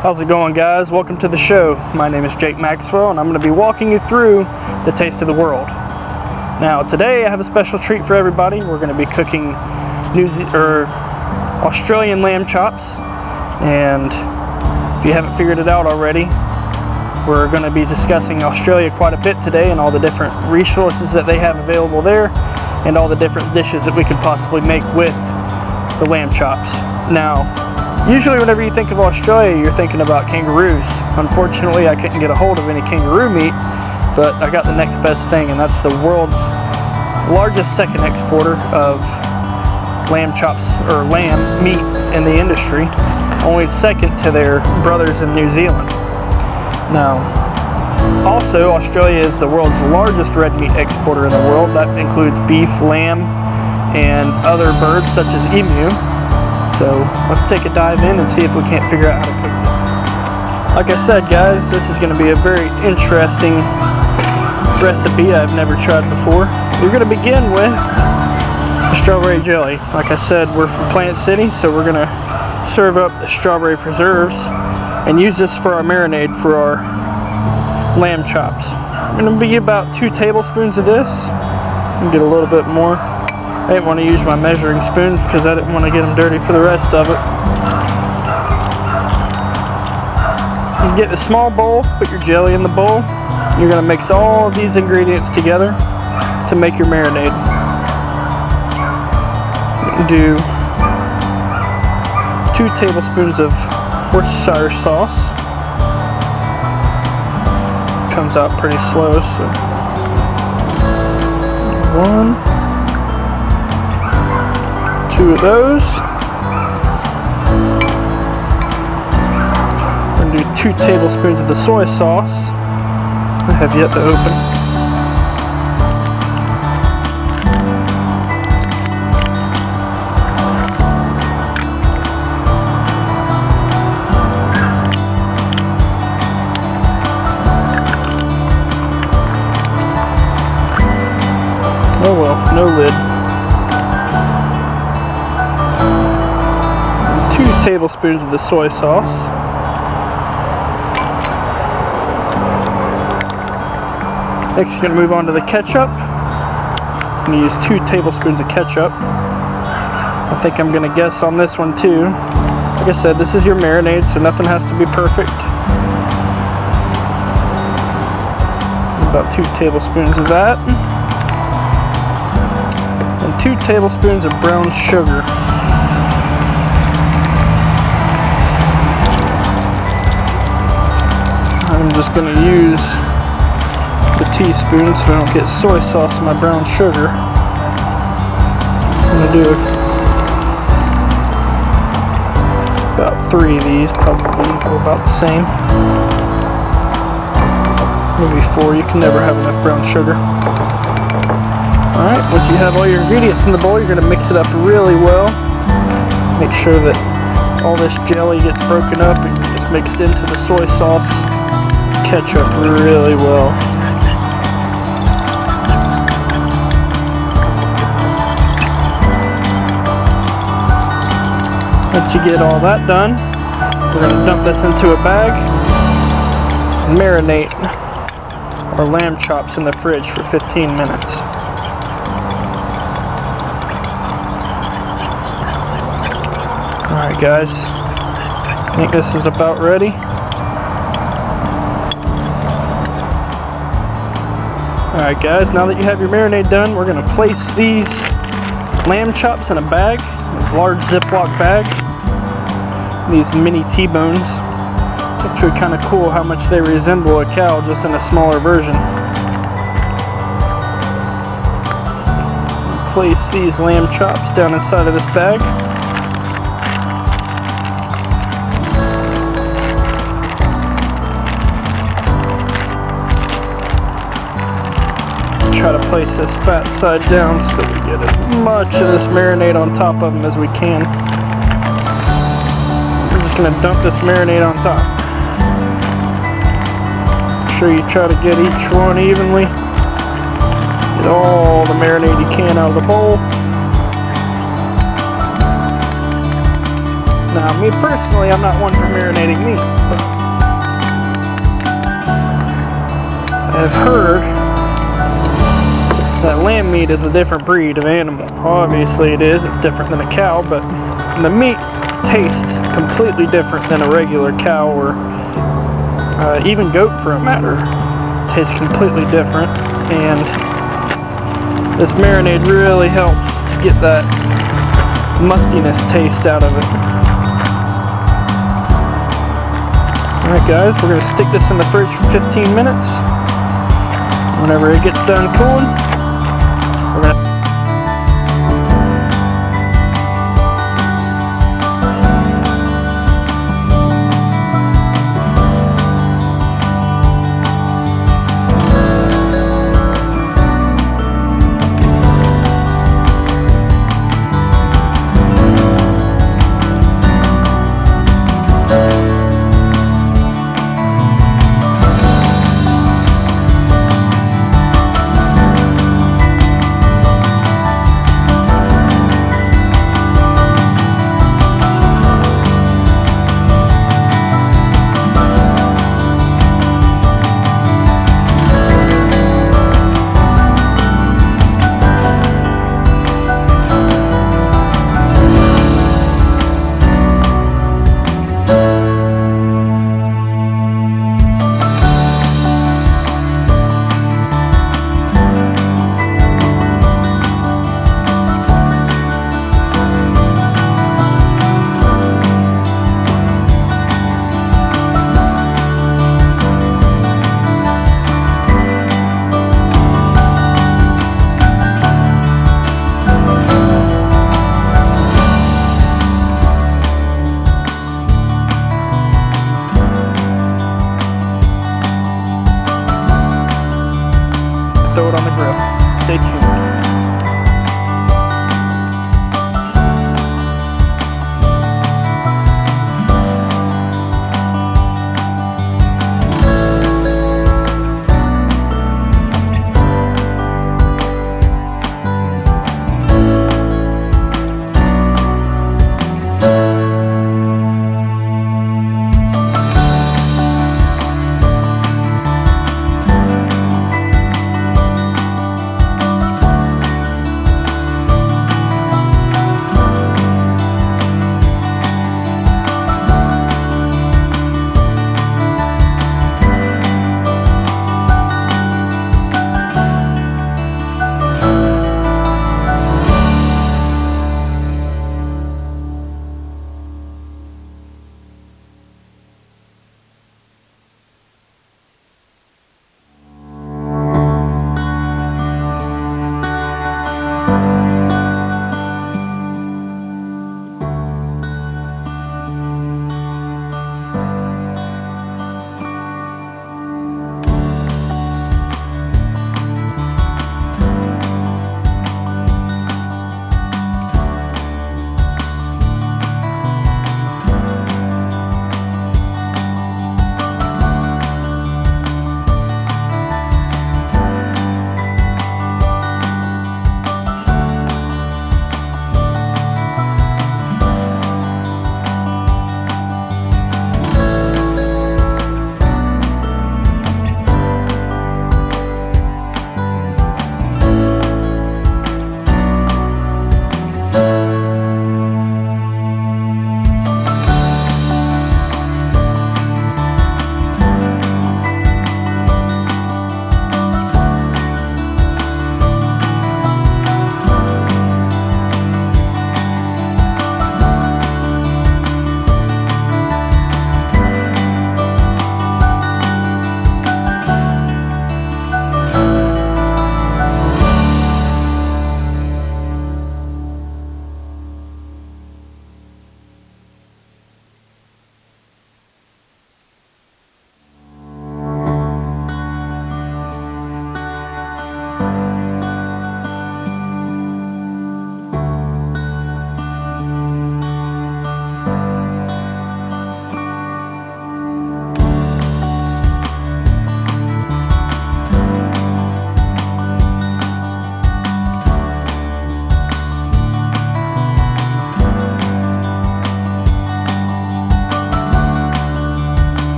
How's it going, guys? Welcome to the show. My name is Jake Maxwell and I'm going to be walking you through the taste of the world. Now today I have a special treat for everybody. We're going to be cooking Australian lamb chops, and if you haven't figured it out already, we're going to be discussing Australia quite a bit today and all the different resources that they have available there and all the different dishes that we could possibly make with the lamb chops. Now, usually whenever you think of Australia, you're thinking about kangaroos. Unfortunately, I couldn't get a hold of any kangaroo meat, but I got the next best thing, and that's the world's largest second exporter of lamb chops, or lamb meat in the industry, only second to their brothers in New Zealand. Now, also, Australia is the world's largest red meat exporter in the world. That includes beef, lamb, and other birds such as emu. So let's take a dive in and see if we can't figure out how to cook this. Like I said, guys, this is going to be a very interesting recipe I've never tried before. We're going to begin with the strawberry jelly. Like I said, we're from Plant City, so we're going to serve up the strawberry preserves and use this for our marinade for our lamb chops. I'm going to be about 2 tablespoons of this. And get a little bit more. I didn't want to use my measuring spoons because I didn't want to get them dirty for the rest of it. You get the small bowl, put your jelly in the bowl. You're going to mix all of these ingredients together to make your marinade. You can do 2 tablespoons of Worcestershire sauce. Comes out pretty slow, so 1, 2 of those. We're going to do 2 tablespoons of the soy sauce. I have yet to open. Oh well, no lid. 2 tablespoons of the soy sauce. Next, you're going to move on to the ketchup. I'm going to use 2 tablespoons of ketchup. I think I'm going to guess on this one too. Like I said, this is your marinade, so nothing has to be perfect. About 2 tablespoons of that. And 2 tablespoons of brown sugar. I'm just going to use the teaspoon so I don't get soy sauce in my brown sugar. I'm going to do about 3 of these, probably go about the same. Maybe 4, you can never have enough brown sugar. Alright, once you have all your ingredients in the bowl, you're going to mix it up really well. Make sure that all this jelly gets broken up and gets mixed into the soy sauce. Ketchup really well. Once you get all that done, we're going to dump this into a bag and marinate our lamb chops in the fridge for 15 minutes. Alright guys, I think this is about ready. Alright guys, now that you have your marinade done, we're going to place these lamb chops in a bag, a large Ziploc bag. These mini T-bones. It's actually kind of cool how much they resemble a cow, just in a smaller version. Place these lamb chops down inside of this bag. Try to place this fat side down so that we get as much of this marinade on top of them as we can. We're just going to dump this marinade on top. Make sure you try to get each one evenly. Get all the marinade you can out of the bowl. Now, me personally, I'm not one for marinating meat, but I've heard that lamb meat is a different breed of animal. Obviously it is, it's different than a cow, but the meat tastes completely different than a regular cow or even goat for a matter. It tastes completely different, and this marinade really helps to get that mustiness taste out of it. Alright guys, we're going to stick this in the fridge for 15 minutes. Whenever it gets done cooling, we're going to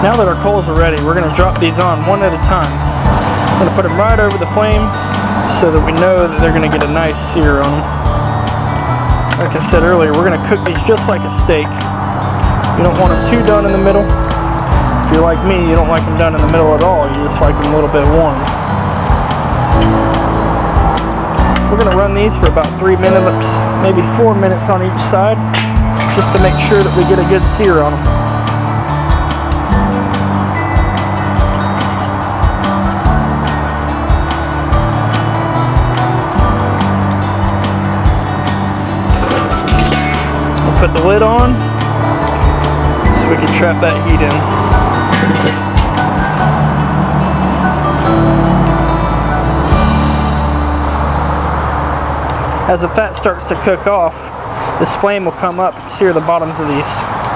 Now that our coals are ready, we're going to drop these on one at a time. I'm going to put them right over the flame so that we know that they're going to get a nice sear on them. Like I said earlier, we're going to cook these just like a steak. You don't want them too done in the middle. If you're like me, you don't like them done in the middle at all. You just like them a little bit warm. We're going to run these for about 3 minutes, maybe 4 minutes on each side, just to make sure that we get a good sear on them. We'll put the lid on so we can trap that heat in. As the fat starts to cook off, this flame will come up and sear the bottoms of these.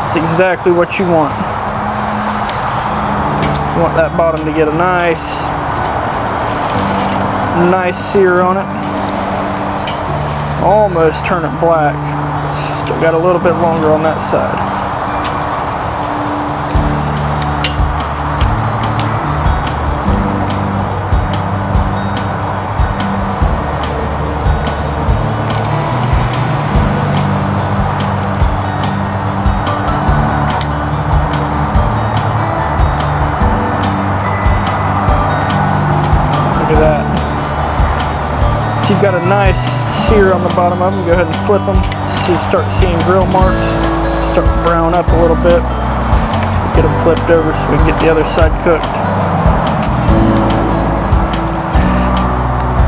It's exactly what you want. You want that bottom to get a nice sear on it. Almost turn it black. Still got a little bit longer on that side. Look at that. So you've got a nice sear on the bottom of them. Go ahead and flip them. So you start seeing grill marks. Start to brown up a little bit. Get them flipped over so we can get the other side cooked.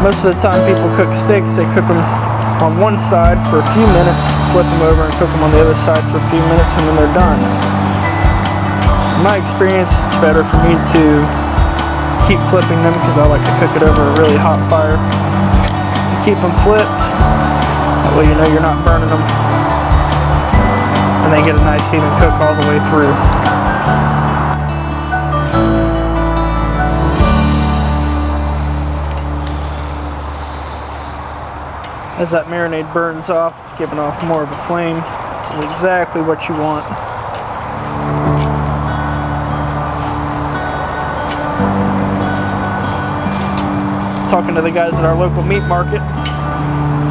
Most of the time people cook steaks, they cook them on one side for a few minutes, flip them over and cook them on the other side for a few minutes, and then they're done. In my experience, it's better for me to keep flipping them because I like to cook it over a really hot fire. You keep them flipped, that way you know you're not burning them, and they get a nice even cook all the way through. As that marinade burns off, it's giving off more of a flame. This is exactly what you want. Talking to the guys at our local meat market,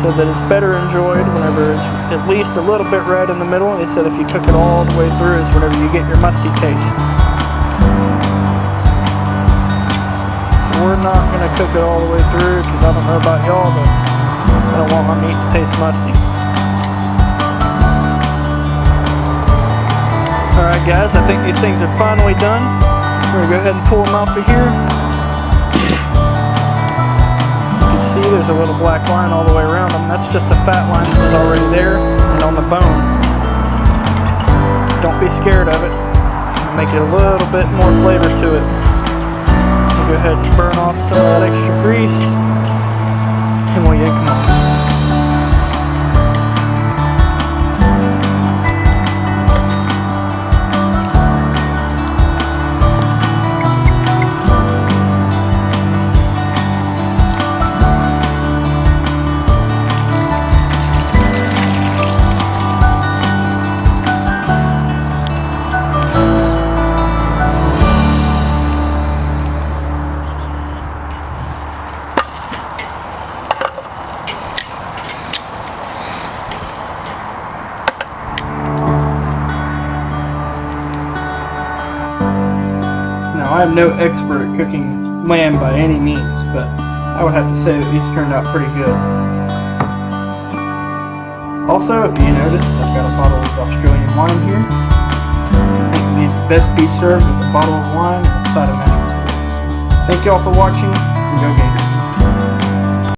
said that it's better enjoyed whenever it's at least a little bit red in the middle. They said if you cook it all the way through is whenever you get your musty taste. So we're not going to cook it all the way through because I don't know about y'all, but I don't want my meat to taste musty. Alright guys, I think these things are finally done. We're going to go ahead and pull them off of here. See, there's a little black line all the way around them. That's just a fat line that was already there and on the bone. Don't be scared of it. It's going to make it a little bit more flavor to it. We'll go ahead and burn off some of that extra grease and we'll yank them off. I am no expert at cooking lamb by any means, but I would have to say that these turned out pretty good. Also, if you noticed, I've got a bottle of Australian wine here. I think these would best be served with a bottle of wine and a side of vinegar. Thank you all for watching, and go Gators.